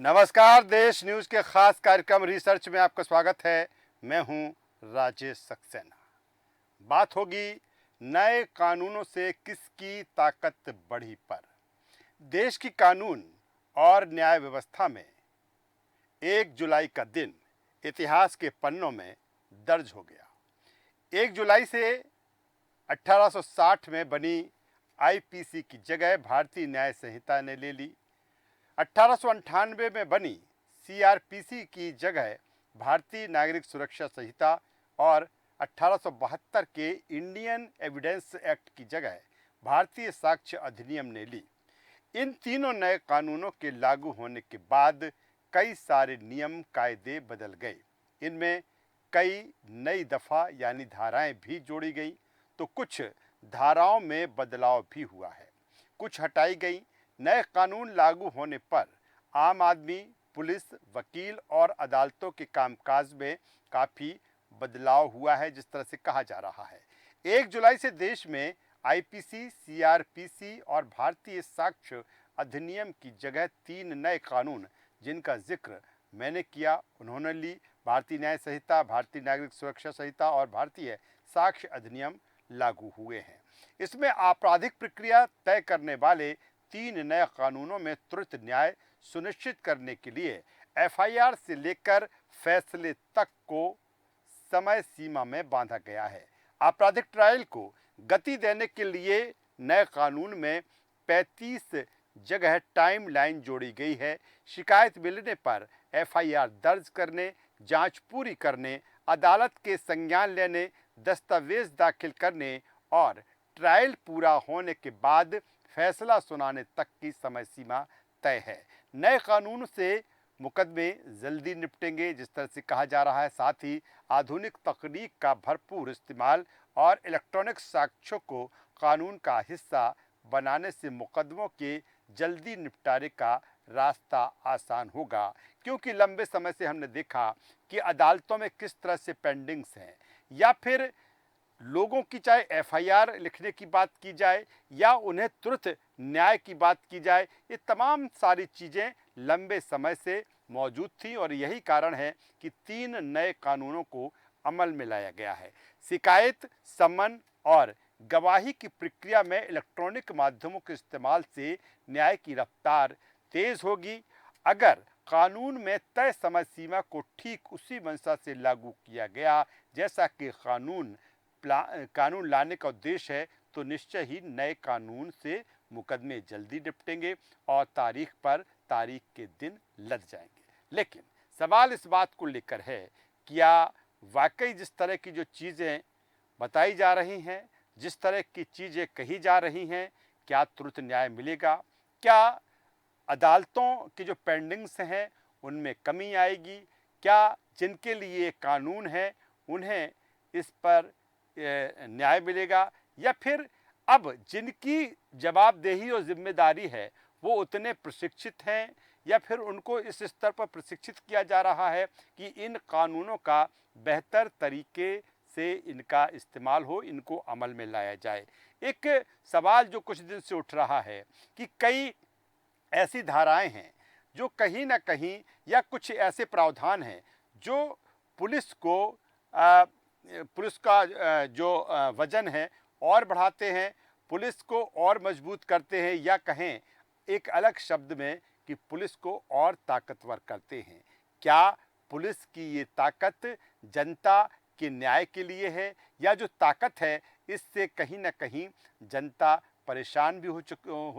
नमस्कार। देश न्यूज के खास कार्यक्रम रिसर्च में आपका स्वागत है। मैं हूं राजेश सक्सेना। बात होगी नए कानूनों से किसकी ताकत बढ़ी पर। देश की कानून और न्याय व्यवस्था में 1 जुलाई का दिन इतिहास के पन्नों में दर्ज हो गया। 1 जुलाई से 1860 में बनी आईपीसी की जगह भारतीय न्याय संहिता ने ले ली। 1898 में बनी सीआरपीसी की जगह भारतीय नागरिक सुरक्षा संहिता और 1872 के इंडियन एविडेंस एक्ट की जगह भारतीय साक्ष्य अधिनियम ने ली। इन तीनों नए कानूनों के लागू होने के बाद कई सारे नियम कायदे बदल गए। इनमें कई नई दफ़ा यानी धाराएं भी जोड़ी गई तो कुछ धाराओं में बदलाव भी हुआ है, कुछ हटाई गई। नए कानून लागू होने पर आम आदमी, पुलिस, वकील और अदालतों के कामकाज में काफ़ी बदलाव हुआ है, जिस तरह से कहा जा रहा है। 1 जुलाई से देश में आईपीसी, सीआरपीसी और भारतीय साक्ष्य अधिनियम की जगह 3 नए कानून जिनका जिक्र मैंने किया उन्होंने ली। भारतीय न्याय संहिता, भारतीय नागरिक सुरक्षा संहिता और भारतीय साक्ष्य अधिनियम लागू हुए हैं। इसमें आपराधिक प्रक्रिया तय करने वाले 3 नए कानूनों में त्वरित न्याय सुनिश्चित करने के लिए एफआईआर से लेकर फैसले तक को समय सीमा में बांधा गया है। आपराधिक ट्रायल को गति देने के लिए नए कानून में 35 जगह टाइम लाइन जोड़ी गई है। शिकायत मिलने पर एफआईआर दर्ज करने, जांच पूरी करने, अदालत के संज्ञान लेने, दस्तावेज दाखिल करने और ट्रायल पूरा होने के बाद फैसला सुनाने तक की समय सीमा तय है। नए कानून से मुकदमे जल्दी निपटेंगे, जिस तरह से कहा जा रहा है। साथ ही आधुनिक तकनीक का भरपूर इस्तेमाल और इलेक्ट्रॉनिक साक्ष्यों को कानून का हिस्सा बनाने से मुकदमों के जल्दी निपटारे का रास्ता आसान होगा, क्योंकि लंबे समय से हमने देखा कि अदालतों में किस तरह से पेंडिंग्स हैं, या फिर लोगों की चाहे एफआईआर लिखने की बात की जाए या उन्हें तुरंत न्याय की बात की जाए, ये तमाम सारी चीज़ें लंबे समय से मौजूद थी और यही कारण है कि 3 नए कानूनों को अमल में लाया गया है। शिकायत, समन और गवाही की प्रक्रिया में इलेक्ट्रॉनिक माध्यमों के इस्तेमाल से न्याय की रफ्तार तेज होगी। अगर कानून में तय समय सीमा को ठीक उसी मंशा से लागू किया गया जैसा कि कानून लाने का उद्देश्य है, तो निश्चय ही नए कानून से मुकदमे जल्दी निपटेंगे और तारीख पर तारीख के दिन लद जाएंगे। लेकिन सवाल इस बात को लेकर है, क्या वाकई जिस तरह की जो चीज़ें बताई जा रही हैं, जिस तरह की चीज़ें कही जा रही हैं, क्या तुरंत न्याय मिलेगा? क्या अदालतों की जो पेंडिंग्स हैं उनमें कमी आएगी? क्या जिनके लिए कानून है उन्हें इस पर न्याय मिलेगा, या फिर अब जिनकी जवाबदेही और जिम्मेदारी है वो उतने प्रशिक्षित हैं, या फिर उनको इस स्तर पर प्रशिक्षित किया जा रहा है कि इन कानूनों का बेहतर तरीके से इनका इस्तेमाल हो, इनको अमल में लाया जाए। एक सवाल जो कुछ दिन से उठ रहा है कि कई ऐसी धाराएं हैं जो कहीं ना कहीं, या कुछ ऐसे प्रावधान हैं जो पुलिस का जो वजन है और बढ़ाते हैं, पुलिस को और मजबूत करते हैं, या कहें एक अलग शब्द में कि पुलिस को और ताकतवर करते हैं। क्या पुलिस की ये ताकत जनता के न्याय के लिए है, या जो ताकत है इससे कहीं ना कहीं जनता परेशान भी हो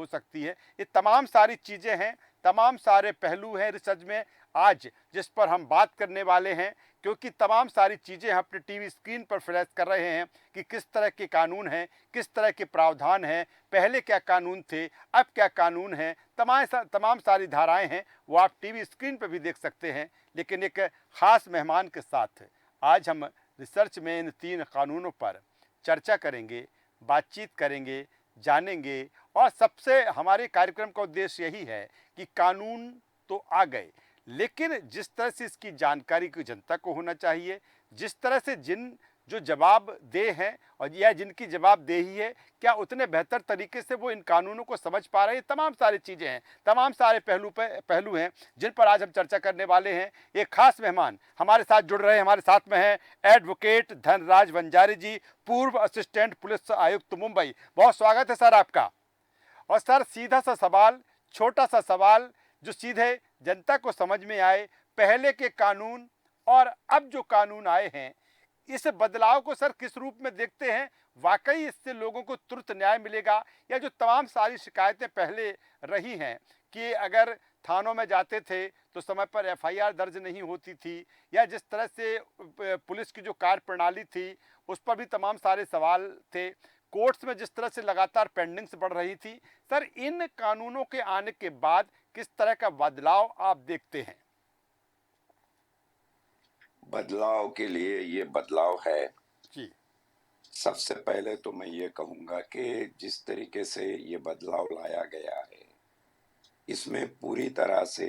सकती है? ये तमाम सारी चीज़ें हैं, तमाम सारे पहलू हैं रिसर्च में आज जिस पर हम बात करने वाले हैं, क्योंकि तमाम सारी चीज़ें हम अपने टीवी स्क्रीन पर फ्लैश कर रहे हैं कि किस तरह के कानून हैं, किस तरह के प्रावधान हैं, पहले क्या कानून थे, अब क्या कानून हैं, तमाम सारी धाराएं हैं, वो आप टीवी स्क्रीन पर भी देख सकते हैं। लेकिन एक ख़ास मेहमान के साथ आज हम रिसर्च में इन 3 कानूनों पर चर्चा करेंगे, बातचीत करेंगे, जानेंगे। और सबसे हमारे कार्यक्रम का उद्देश्य यही है कि कानून तो आ गए, लेकिन जिस तरह से इसकी जानकारी की जनता को होना चाहिए, जिस तरह से जिन जो जवाबदेह हैं और या जिनकी जवाबदेही है, क्या उतने बेहतर तरीके से वो इन कानूनों को समझ पा रहे हैं? तमाम सारी चीज़ें हैं, तमाम सारे पहलू हैं जिन पर आज हम चर्चा करने वाले हैं। एक खास मेहमान हमारे साथ जुड़ रहे हैं, हमारे साथ में हैं एडवोकेट धनराज वंजारी जी, पूर्व असिस्टेंट पुलिस आयुक्त मुंबई। बहुत स्वागत है सर आपका। और सर सीधा सा सवाल, छोटा सा सवाल जो सीधे जनता को समझ में आए, पहले के कानून और अब जो कानून आए हैं, इस बदलाव को सर किस रूप में देखते हैं? वाकई इससे लोगों को तुरंत न्याय मिलेगा, या जो तमाम सारी शिकायतें पहले रही हैं कि अगर थानों में जाते थे तो समय पर एफआईआर दर्ज नहीं होती थी, या जिस तरह से पुलिस की जो कार्य प्रणाली थी उस पर भी तमाम सारे सवाल थे, कोर्ट्स में जिस तरह से लगातार पेंडिंग्स बढ़ रही थी, सर इन कानूनों के आने के बाद किस तरह का बदलाव आप देखते हैं? बदलाव के लिए ये बदलाव है। जी। सबसे पहले तो मैं ये कहूंगा कि जिस तरीके से ये बदलाव लाया गया है, इसमें पूरी तरह से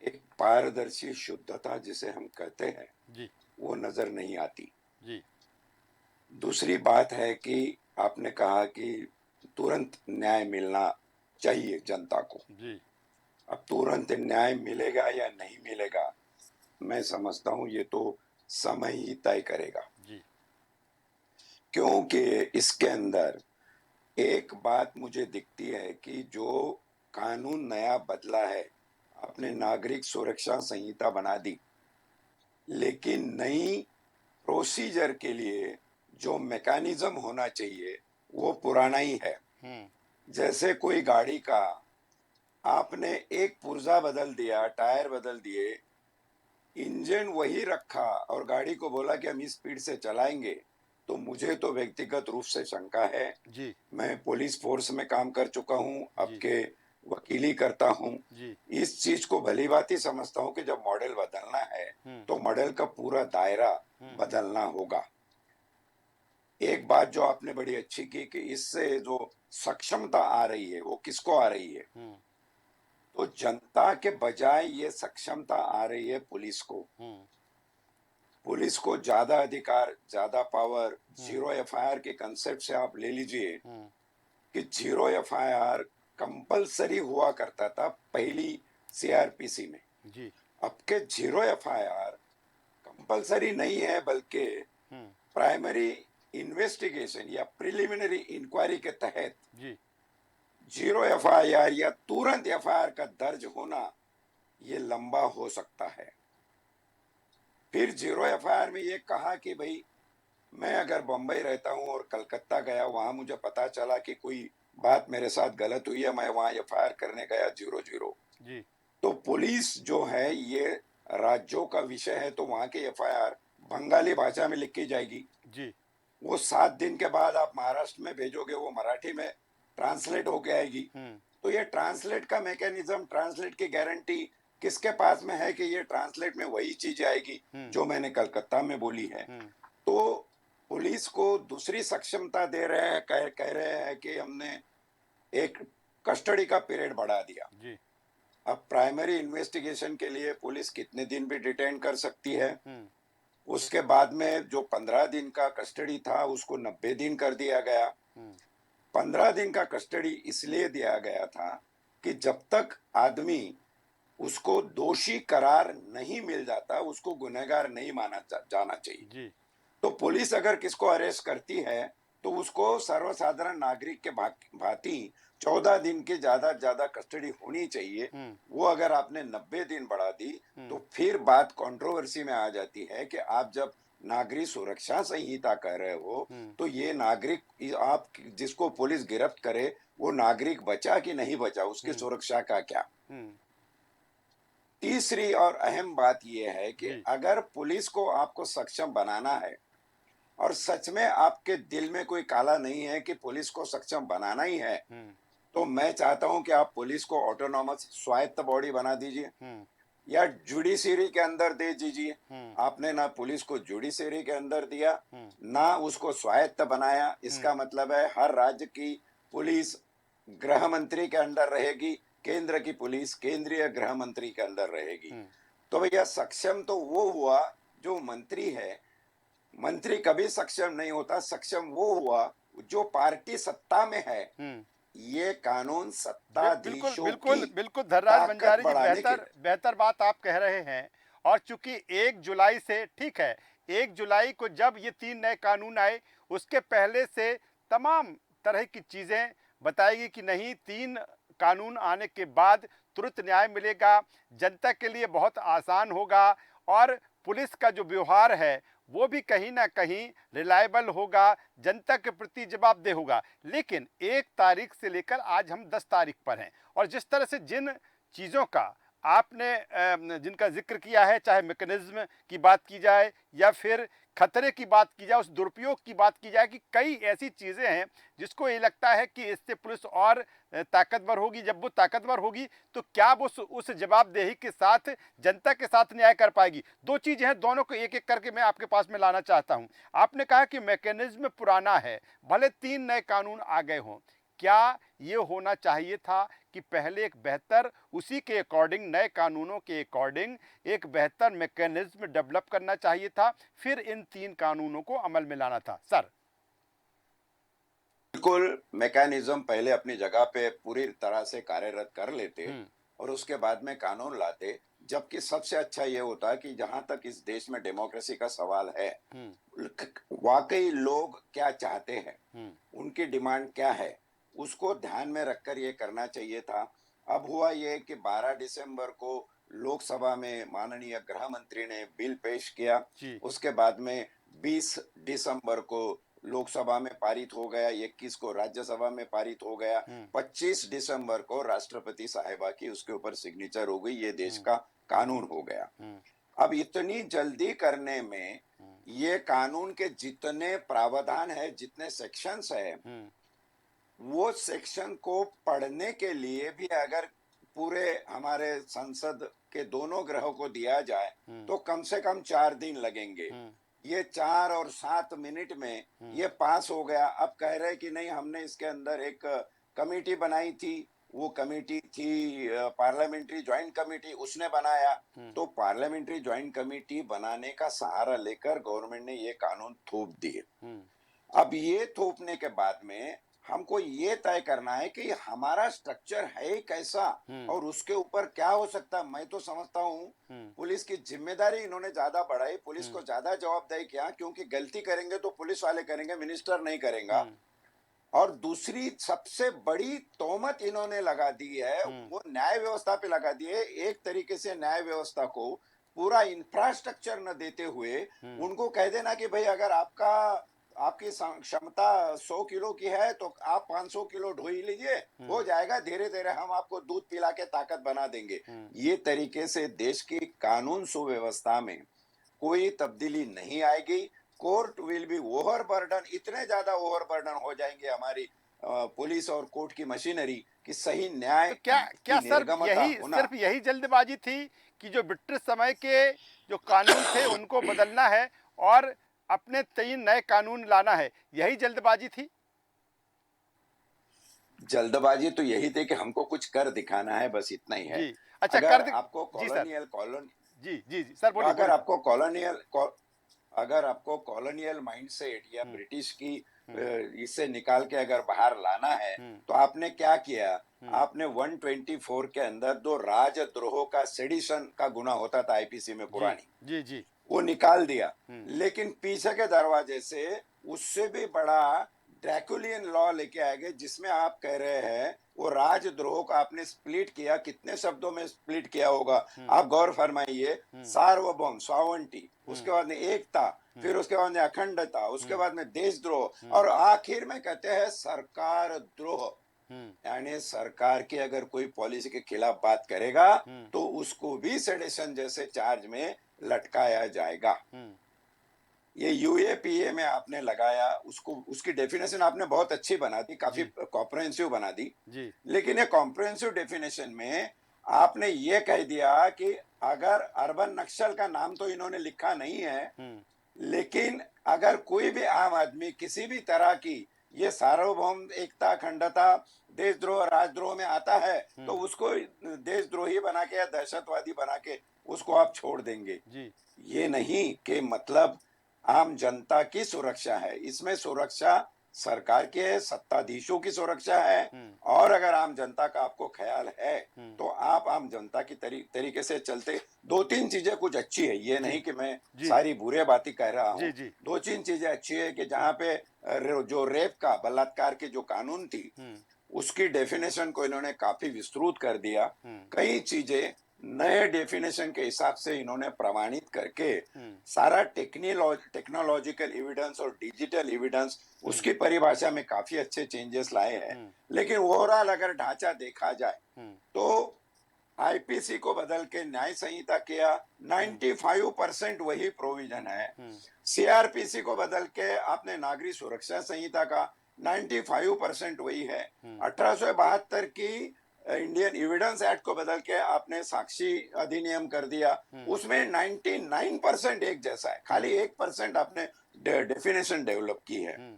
एक पारदर्शी शुद्धता जिसे हम कहते हैं, जी। वो नजर नहीं आती। जी। दूसरी बात है कि आपने कहा कि तुरंत न्याय मिलना चाहिए जनता को। जी। अब तुरंत न्याय मिलेगा या नहीं मिलेगा, मैं समझता हूँ ये तो समय ही तय करेगा। जी। क्योंकि इसके अंदर एक बात मुझे दिखती है कि जो कानून नया बदला है, आपने नागरिक सुरक्षा संहिता बना दी, लेकिन नई प्रोसीजर के लिए जो मैकेनिज्म होना चाहिए वो पुराना ही है। जैसे कोई गाड़ी का आपने एक पुर्जा बदल दिया, टायर बदल दिए, इंजन वही रखा और गाड़ी को बोला कि हम इस स्पीड से चलाएंगे, तो मुझे तो व्यक्तिगत रूप से शंका है। जी। मैं पुलिस फोर्स में काम कर चुका हूँ, जी। आपके वकीली करता हूँ। जी। इस चीज को भली बात ही समझता हूँ कि जब मॉडल बदलना है तो मॉडल का पूरा दायरा बदलना होगा। एक बात जो आपने बड़ी अच्छी की कि इससे जो सक्षमता आ रही है वो किसको आ रही है, तो जनता के बजाय ये सक्षमता आ रही है पुलिस को। पुलिस को ज्यादा अधिकार, ज्यादा पावर। जीरो एफआईआर के कंसेप्ट से आप ले लीजिए कि जीरो एफआईआर कंपलसरी हुआ करता था पहली सीआरपीसी में। जी। अब के जीरो एफआईआर कंपलसरी नहीं है, बल्कि प्राइमरी इन्वेस्टिगेशन या प्रिलिमिनरी इंक्वायरी के तहत जी। जीरो एफआईआर या तुरंत एफआईआर का दर्ज होना ये लंबा हो सकता है। फिर जीरो एफआईआर में ये कहा कि भाई मैं अगर बंबई रहता हूं और कलकत्ता गया, वहां मुझे पता चला कि कोई बात मेरे साथ गलत हुई है, मैं वहां एफआईआर करने गया 00। जी। तो पुलिस जो है ये राज्यों का विषय है, तो वहां की एफआईआर बंगाली भाषा में लिखी जाएगी। जी। वो 7 दिन के बाद आप महाराष्ट्र में भेजोगे, वो मराठी में ट्रांसलेट होके आएगी। तो ये ट्रांसलेट का मैकेनिज्म, ट्रांसलेट की गारंटी किसके पास में है कि ये ट्रांसलेट में वही चीज आएगी जो मैंने कलकत्ता में बोली है। तो पुलिस को दूसरी सक्षमता दे रहे हैं, कह रहे हैं कि हमने एक कस्टडी का पीरियड बढ़ा दिया। जी। अब प्राइमरी इन्वेस्टिगेशन के लिए पुलिस कितने दिन भी डिटेन कर सकती है। उसके बाद में जो 15 दिन का कस्टडी था उसको 90 दिन कर दिया गया। 15 दिन का कस्टडी इसलिए दिया गया था कि जब तक आदमी उसको दोषी करार नहीं मिल जाता, उसको गुनहगार नहीं माना जाना चाहिए। जी। तो पुलिस अगर किसको अरेस्ट करती है तो उसको सर्वसाधारण नागरिक के भांति 14 दिन की ज्यादा कस्टडी होनी चाहिए। वो अगर आपने 90 दिन बढ़ा दी तो फिर बात कंट्रोवर्सी में आ जाती है कि आप जब नागरिक सुरक्षा संहिता कह रहे हो तो ये नागरिक, आप जिसको पुलिस गिरफ्त करे वो नागरिक बचा कि नहीं बचा, उसकी सुरक्षा का क्या। तीसरी और अहम बात यह है कि अगर पुलिस को आपको सक्षम बनाना है और सच में आपके दिल में कोई काला नहीं है कि पुलिस को सक्षम बनाना ही है, तो मैं चाहता हूं कि आप पुलिस को ऑटोनॉमस स्वायत्त बॉडी बना दीजिए या जुडिशरी के अंदर दे दीजिए। आपने ना पुलिस को जुडिशरी के अंदर दिया, ना उसको स्वायत्त बनाया। इसका मतलब है हर राज्य की पुलिस गृह मंत्री के अंदर रहेगी, केंद्र की पुलिस केंद्रीय गृह मंत्री के अंदर रहेगी। तो भैया सक्षम तो वो हुआ जो मंत्री है, मंत्री कभी सक्षम नहीं होता, सक्षम वो हुआ जो पार्टी सत्ता में है। हम्म। ये कानून बिल्कुल सत्ताधीशों की बिल्कुल बिल्कुल धर्राज ताकत बंजारी जी, बढ़ाने के बेहतर लिए। बेहतर बात आप कह रहे हैं। और चूंकि 1 जुलाई से, ठीक है, 1 जुलाई को जब ये 3 नए कानून आए, उसके पहले से तमाम तरह की चीजें बताएगी कि नहीं, 3 कानून आने के बाद तुरंत न्याय मिलेगा, जनता के लिए बहुत आसान होगा, और पुलिस का जो व्यवहार है वो भी कहीं ना कहीं रिलायबल होगा, जनता के प्रति जवाबदेह होगा। लेकिन 1 तारीख से लेकर आज हम 10 तारीख पर हैं, और जिस तरह से जिन चीज़ों का आपने जिनका जिक्र किया है, चाहे मैकेनिज्म की बात की जाए या फिर खतरे की बात की जाए, उस दुरुपयोग की बात की जाए, कि कई ऐसी चीज़ें हैं जिसको ये लगता है कि इससे पुलिस और ताकतवर होगी। जब वो ताकतवर होगी तो क्या वो उस जवाबदेही के साथ जनता के साथ न्याय कर पाएगी? दो चीज़ें हैं, दोनों को एक एक करके मैं आपके पास में लाना चाहता हूं। आपने कहा कि मैकेनिज्म पुराना है, भले 3 नए कानून आ गए हों, क्या ये होना चाहिए था कि पहले एक बेहतर, उसी के अकॉर्डिंग, नए कानूनों के अकॉर्डिंग एक बेहतर मैकेनिज्म डेवलप करना चाहिए था, फिर इन 3 कानूनों को अमल में लाना था? सर। बिल्कुल, मैकेनिज्म पहले अपनी जगह पे पूरी तरह से कार्यरत कर लेते हम्म। और उसके बाद में कानून लाते। जबकि सबसे अच्छा ये होता कि जहां तक इस देश में डेमोक्रेसी का सवाल है, हम्म। वाकई लोग क्या चाहते हैं, हम्म। उनकी डिमांड क्या है, उसको ध्यान में रखकर ये करना चाहिए था। अब हुआ ये कि 12 दिसंबर को लोकसभा में माननीय गृह मंत्री ने बिल पेश किया। जी। उसके बाद में 20 दिसंबर को लोकसभा में पारित हो गया, 21 को राज्यसभा में पारित हो गया, हम्म। 25 दिसंबर को राष्ट्रपति साहिबा की उसके ऊपर सिग्नेचर हो गई, ये देश हम्म। का कानून हो गया। हम्म। अब इतनी जल्दी करने में हम्म। ये कानून के जितने प्रावधान है, जितने सेक्शंस है, हम्म। वो सेक्शन को पढ़ने के लिए भी अगर पूरे हमारे संसद के दोनों गृहों को दिया जाए हम्म। तो कम से कम 4 दिन लगेंगे। हम्म। ये 4 और 7 मिनट में ये पास हो गया। अब कह रहे कि नहीं, हमने इसके अंदर एक कमेटी बनाई थी, वो कमेटी थी पार्लियामेंट्री ज्वाइंट कमेटी, उसने बनाया। तो पार्लियामेंट्री ज्वाइंट कमेटी बनाने का सहारा लेकर गवर्नमेंट ने ये कानून थोप दिए। अब ये थोपने के बाद में हमको ये तय करना है कि हमारा स्ट्रक्चर है कैसा और उसके ऊपर क्या हो सकता है। मैं तो समझता हूँ पुलिस की जिम्मेदारी इन्होंने ज्यादा बढ़ाई, पुलिस को ज्यादा जवाबदेही किया, क्योंकि गलती करेंगे तो पुलिस वाले करेंगे, मिनिस्टर नहीं करेगा। और दूसरी सबसे बड़ी तोहमत इन्होंने लगा दी है, वो न्याय व्यवस्था पे लगा दी है। एक तरीके से न्याय व्यवस्था को पूरा इंफ्रास्ट्रक्चर न देते हुए उनको कह देना कि भाई अगर आपकी क्षमता 100 किलो की है तो आप 500 किलो ढो ही लीजिए, हो जाएगा, धीरे धीरे हम आपको दूध पिला के ताकत बना देंगे। ये तरीके से देश की कानून सुव्यवस्था में कोई तब्दीली नहीं आएगी। कोर्ट विल बी ओवरबर्डन, इतने ज्यादा ओवरबर्डन हो जाएंगे हमारी पुलिस और कोर्ट की मशीनरी कि सही न्याय तो क्या की क्या सर, निर्गमता यही होना। सिर्फ यही जल्दबाजी थी कि जो ब्रिटिश समय के जो कानून थे उनको बदलना है और अपने 3 नए कानून लाना है, यही जल्दबाजी थी? जल्दबाजी तो यही थी कि हमको कुछ कर दिखाना है, बस इतना ही है। जी। अच्छा, अगर आपको जी सर। कॉलोनियल कॉलोन जी जी जी सर, बोलिए अगर बोलिए। आपको कॉलोनियल अगर आपको कॉलोनियल माइंडसेट या ब्रिटिश की इससे निकाल के अगर बाहर लाना है तो आपने क्या किया? आपने 124 के अंदर दो राजद्रोह का, सेडिशन का गुना होता था आईपीसी में जी पुरानी, जी जी। वो निकाल दिया। लेकिन पीछे के दरवाजे से उससे भी बड़ा ड्रैकुलियन लॉ लेके आ गए, जिसमें आप कह रहे हैं वो राजद्रोह का आपने स्प्लिट किया। कितने शब्दों में स्प्लिट किया होगा आप गौर फरमाइए। सार्वभौम, सॉवरेंटी, उसके बाद में एकता, फिर उसके बाद में अखंडता, उसके बाद में देशद्रोह, और आखिर में कहते हैं सरकार द्रोह। यानी सरकार की अगर कोई पॉलिसी के खिलाफ बात करेगा तो उसको भी सेडिशन जैसे चार्ज में लटकाया जाएगा। ये यूएपीए में आपने लगाया, उसको, उसकी डेफिनेशन आपने बहुत अच्छी बना दी, काफी कॉम्प्रिहेंसिव बना दी। जी। लेकिन ये कॉम्प्रिहेंसिव डेफिनेशन में आपने ये कह दिया कि अगर अर्बन नक्सल का नाम तो इन्होंने लिखा नहीं है, लेकिन अगर कोई भी आम आदमी किसी भी तरह की ये सार्वभौम, एकता, अखंडता, देशद्रोह, राजद्रोह में आता है तो उसको देशद्रोही बना के या दहशतवादी बना के उसको आप छोड़ देंगे। जी। ये नहीं कि मतलब आम जनता की सुरक्षा है। इसमें सुरक्षा सरकार की है, सत्ताधीशों की सुरक्षा है। हम्म। और अगर आम जनता का आपको ख्याल है हम्म। तो आप आम जनता की तरीके से चलते। दो तीन चीजें कुछ अच्छी है, ये जी। नहीं कि मैं जी। सारी बुरे बातें कह रहा जी। हूँ। जी। दो तीन चीजें अच्छी है कि जहाँ पे जो रेप का, बलात्कार की जो कानून थी, हम्म। उसकी डेफिनेशन को इन्होंने काफी विस्तृत कर दिया। हम्म। कई चीजें नए डेफिनेशन के हिसाब से इन्होंने प्रमाणित करके हम्म। सारा टेक्नोलॉजिकल एविडेंस और डिजिटल एविडेंस, हम्म। उसकी परिभाषा में काफी अच्छे चेंजेस लाए हैं। हम्म। लेकिन ओवरऑल अगर ढांचा देखा जाए हम्म। तो आईपीसी को बदल के न्याय संहिता किया, हम्म। 95% वही प्रोविजन है। हम्म। सीआरपीसी को बदल के आपने नागरिक सुरक्षा संहिता का, 95% वही है। हम्म। 1872 की इंडियन एविडेंस एक्ट को बदल के आपने साक्षी अधिनियम कर दिया, हम्म। उसमें 99% एक जैसा है, हम्म। खाली 1% आपने डेफिनेशन डेवलप की है। हम्म।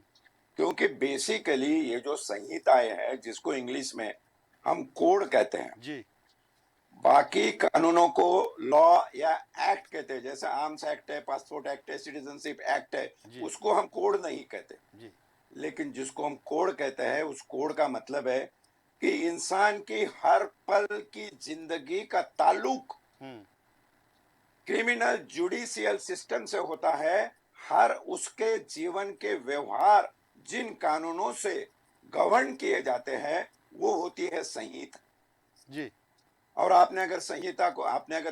क्योंकि बेसिकली ये जो संहिताएं हैं, जिसको इंग्लिश में हम कोड कहते हैं, जी। बाकी कानूनों को लॉ या एक्ट कहते हैं। जैसे आर्म्स एक्ट है, पासपोर्ट एक्ट है, सिटीजनशिप एक्ट है, जी। उसको हम कोड नहीं कहते। जी। लेकिन जिसको हम कोड कहते हैं, उस कोड का मतलब है कि इंसान की हर पल की जिंदगी का ताल्लुक हम्म। क्रिमिनल जुडिशियल सिस्टम से होता है। हर उसके जीवन के व्यवहार जिन कानूनों से गवर्न किए जाते हैं, वो होती है संहिता। जी। और आपने अगर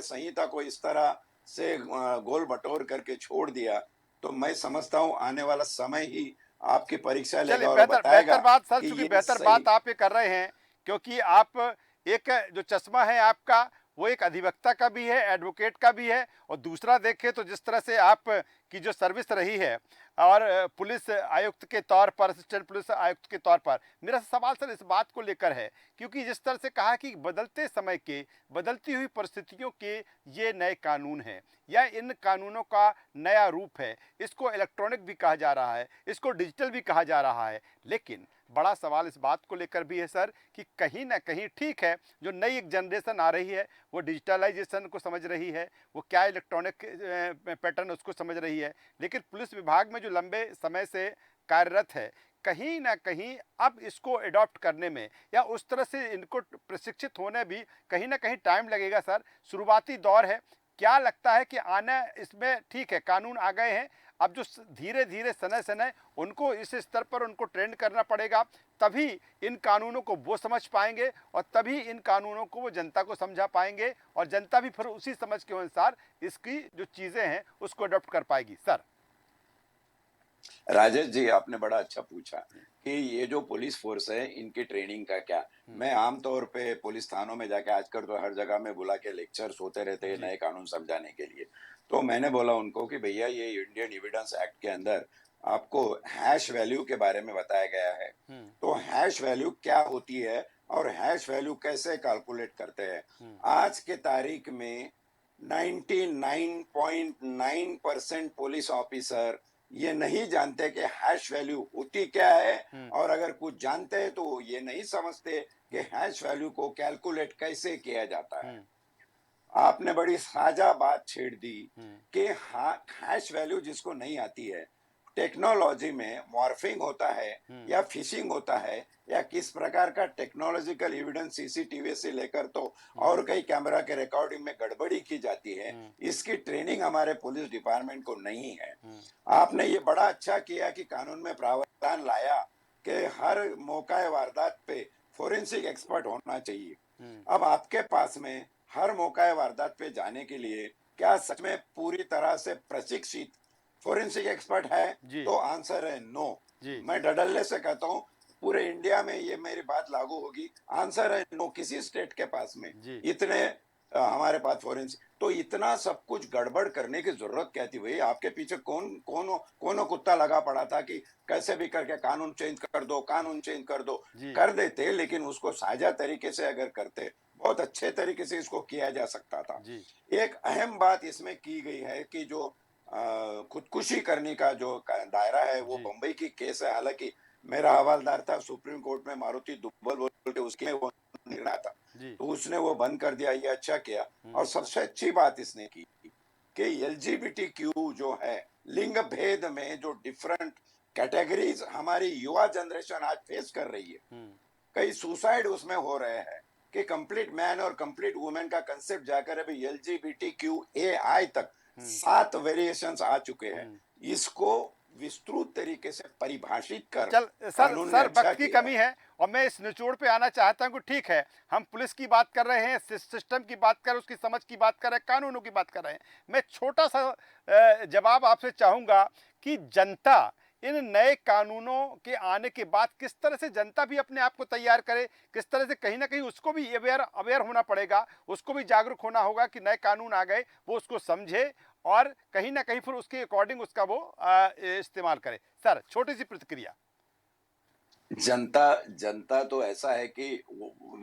संहिता को इस तरह से गोल बटोर करके छोड़ दिया, तो मैं समझता हूं आने वाला समय ही आपकी परीक्षा चलिए, लेगा और बेहतर बताएगा बेहतर बात सर, कि चूंकि ये बेहतर सही। बात आप ये कर रहे हैं, क्योंकि आप एक जो चश्मा है आपका, वो एक अधिवक्ता का भी है, एडवोकेट का भी है, और दूसरा देखें तो जिस तरह से आप की जो सर्विस रही है, और पुलिस आयुक्त के तौर पर, असिस्टेंट पुलिस आयुक्त के तौर पर, मेरा सवाल सर इस बात को लेकर है, क्योंकि जिस तरह से कहा कि बदलते समय के, बदलती हुई परिस्थितियों के ये नए कानून हैं, या इन कानूनों का नया रूप है, इसको इलेक्ट्रॉनिक भी कहा जा रहा है, इसको डिजिटल भी कहा जा रहा है, लेकिन बड़ा सवाल इस बात को लेकर भी है सर कि कहीं ना कहीं, ठीक है, जो नई एक जनरेशन आ रही है वो डिजिटलाइजेशन को समझ रही है, वो क्या इलेक्ट्रॉनिक पैटर्न उसको समझ रही है, लेकिन पुलिस विभाग में जो लंबे समय से कार्यरत है, कहीं ना कहीं अब इसको अडॉप्ट करने में या उस तरह से इनको प्रशिक्षित होने भी कहीं ना कहीं टाइम लगेगा सर। शुरुआती दौर है, क्या लगता है कि आना इसमें, ठीक है, कानून आ गए हैं, अब जो धीरे धीरे समय समय उनको इस स्तर पर उनको ट्रेंड करना पड़ेगा, तभी इन कानूनों को वो समझ पाएंगे, और तभी इन कानूनों को वो जनता को समझा पाएंगे, और जनता भी फिर उसी समझ के अनुसार इसकी जो चीज़ें हैं उसको अडॉप्ट कर पाएगी सर। राजेश जी, आपने बड़ा अच्छा पूछा कि ये जो पुलिस फोर्स है, इनकी ट्रेनिंग का क्या। हम्म। मैं आमतौर पे पुलिस थानों में जाके, आजकल तो हर जगह में बुला के लेक्चर्स होते रहते हैं जी। नए कानून समझाने के लिए। तो मैंने बोला उनको कि भैया, ये इंडियन एविडेंस एक्ट के अंदर आपको हैश वैल्यू के बारे में बताया गया है। हम्म। तो हैश वैल्यू क्या होती है और हैश वैल्यू कैसे कैलकुलेट करते हैं। हम्म। आज के तारीख में 99.9% पुलिस ऑफिसर ये नहीं जानते कि हैश वैल्यू होती क्या है। हम्म। और अगर कुछ जानते हैं तो ये नहीं समझते कि हैश वैल्यू को कैलकुलेट कैसे किया जाता है। हम्म। आपने बड़ी साजा बात छेड़ दी हम्म। कि हैश वैल्यू जिसको नहीं आती है, टेक्नोलॉजी में मॉर्फिंग होता है हम्म। या फिशिंग होता है, या किस प्रकार का टेक्नोलॉजिकल एविडेंस सीसीटीवी से लेकर तो हम्म। और कई कैमरा के रिकॉर्डिंग में गड़बड़ी की जाती है, हम्म। इसकी ट्रेनिंग हमारे पुलिस डिपार्टमेंट को नहीं है। हम्म। आपने ये बड़ा अच्छा किया कि कानून में प्रावधान लाया कि हर मौका वारदात पे फोरेंसिक एक्सपर्ट होना चाहिए। हम्म। अब आपके पास में हर मौका वारदात पे जाने के लिए क्या सच में पूरी तरह से प्रशिक्षित फोरेंसिक एक्सपर्ट है? जी। तो आंसर है नो। जी। मैं डडल्ले से कहता हूँ, पूरे इंडिया में ये मेरी बात लागू होगी। आंसर है नो, किसी स्टेट के पास में जी। इतने हमारे पास फोरेंसिक। तो इतना सब कुछ गड़बड़ करने की जरूरत क्या थी भाई? आपके पीछे कौन कौन कुत्ता लगा पड़ा था कि कैसे भी करके कानून चेंज कर दो, कानून चेंज कर दो। जी। कर देते, लेकिन उसको साझा तरीके से अगर करते, बहुत अच्छे तरीके से इसको किया जा सकता था। जी। एक अहम बात इसमें की गई है कि जो खुदकुशी करने का जो दायरा है, वो जी। बम्बई की केस है। हालांकि मेरा हवालदार था सुप्रीम कोर्ट में, मारुति दुब्बल बोल के, उसके वो निर्णय था, जी। तो उसने वो बंद कर दिया। ये अच्छा किया। हम्म। और सबसे अच्छी बात इसने की कि एलजीबीटी क्यू जो है, लिंग भेद में जो डिफरेंट कैटेगरीज हमारी युवा जनरेशन आज फेस कर रही है, कई सुसाइड उसमें हो रहे हैं कि कंप्लीट मैन और कंप्लीट वुमेन का कंसेप्ट जाकर अभी LGBTQAI तक 7 वेरिएशंस आ चुके हैं। इसको विस्तृत तरीके से परिभाषित कर चल सर कानून ने सर अच्छा वक्त की किया कमी है और मैं इस निचोड़ पे आना चाहता हूँ कि ठीक है, हम पुलिस की बात कर रहे हैं, सिस्टम की बात कर रहे हैं, उसकी समझ की बात कर रहे हैं, कानूनों की बात कर रहे हैं। मैं छोटा सा जवाब आपसे चाहूँगा कि जनता इन नए कानूनों के आने के बाद किस तरह से जनता भी अपने आप को तैयार करे, किस तरह से कहीं ना कहीं उसको भी अवेयर होना पड़ेगा, उसको भी जागरूक होना होगा कि नए कानून आ गए, वो उसको समझे और कहीं ना कहीं फिर उसके अकॉर्डिंग उसका वो इस्तेमाल करे। सर छोटी सी प्रतिक्रिया। जनता जनता तो ऐसा है कि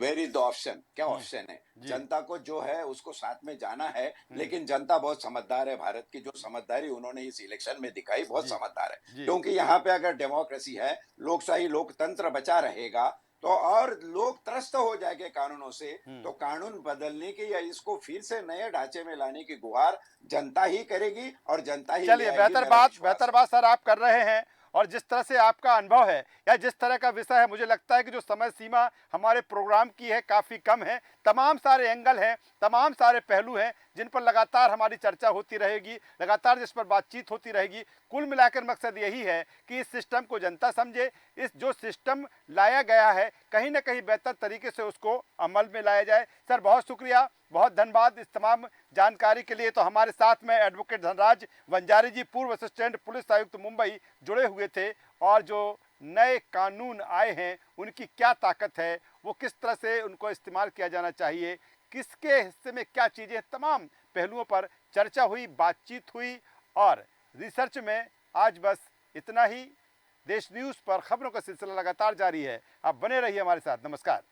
वेर इज द ऑप्शन, क्या ऑप्शन है? जी जनता को जो है उसको साथ में जाना है, हम्म, लेकिन जनता बहुत समझदार है। भारत की जो समझदारी उन्होंने इस इलेक्शन में दिखाई, बहुत जी समझदार है। जी क्योंकि यहाँ पे अगर डेमोक्रेसी है, लोकशाही लोकतंत्र बचा रहेगा, तो और लोग त्रस्त हो जाएंगे कानूनों से, तो कानून बदलने की या इसको फिर से नए ढांचे में लाने की गुहार जनता ही करेगी और जनता ही ले चलिए आएगी, मेरा विश्वास बेहतर है। बात सर आप कर रहे हैं। और जिस तरह से आपका अनुभव है या जिस तरह का विषय है, मुझे लगता है कि जो समय सीमा हमारे प्रोग्राम की है काफ़ी कम है। तमाम सारे एंगल हैं, तमाम सारे पहलू हैं जिन पर लगातार हमारी चर्चा होती रहेगी, लगातार जिस पर बातचीत होती रहेगी। कुल मिलाकर मकसद यही है कि इस सिस्टम को जनता समझे, इस जो सिस्टम लाया गया है कहीं ना कहीं बेहतर तरीके से उसको अमल में लाया जाए। सर बहुत शुक्रिया, बहुत धन्यवाद इस तमाम जानकारी के लिए। तो हमारे साथ में एडवोकेट धनराज वंजारी जी, पूर्व असिस्टेंट पुलिस आयुक्त मुंबई, जुड़े हुए थे और जो नए कानून आए हैं उनकी क्या ताकत है, वो किस तरह से उनको इस्तेमाल किया जाना चाहिए, किसके हिस्से में क्या चीज़ें, तमाम पहलुओं पर चर्चा हुई, बातचीत हुई। और रिसर्च में आज बस इतना ही। देश न्यूज़ पर खबरों का सिलसिला लगातार जारी है। आप बने रहिए हमारे साथ। नमस्कार।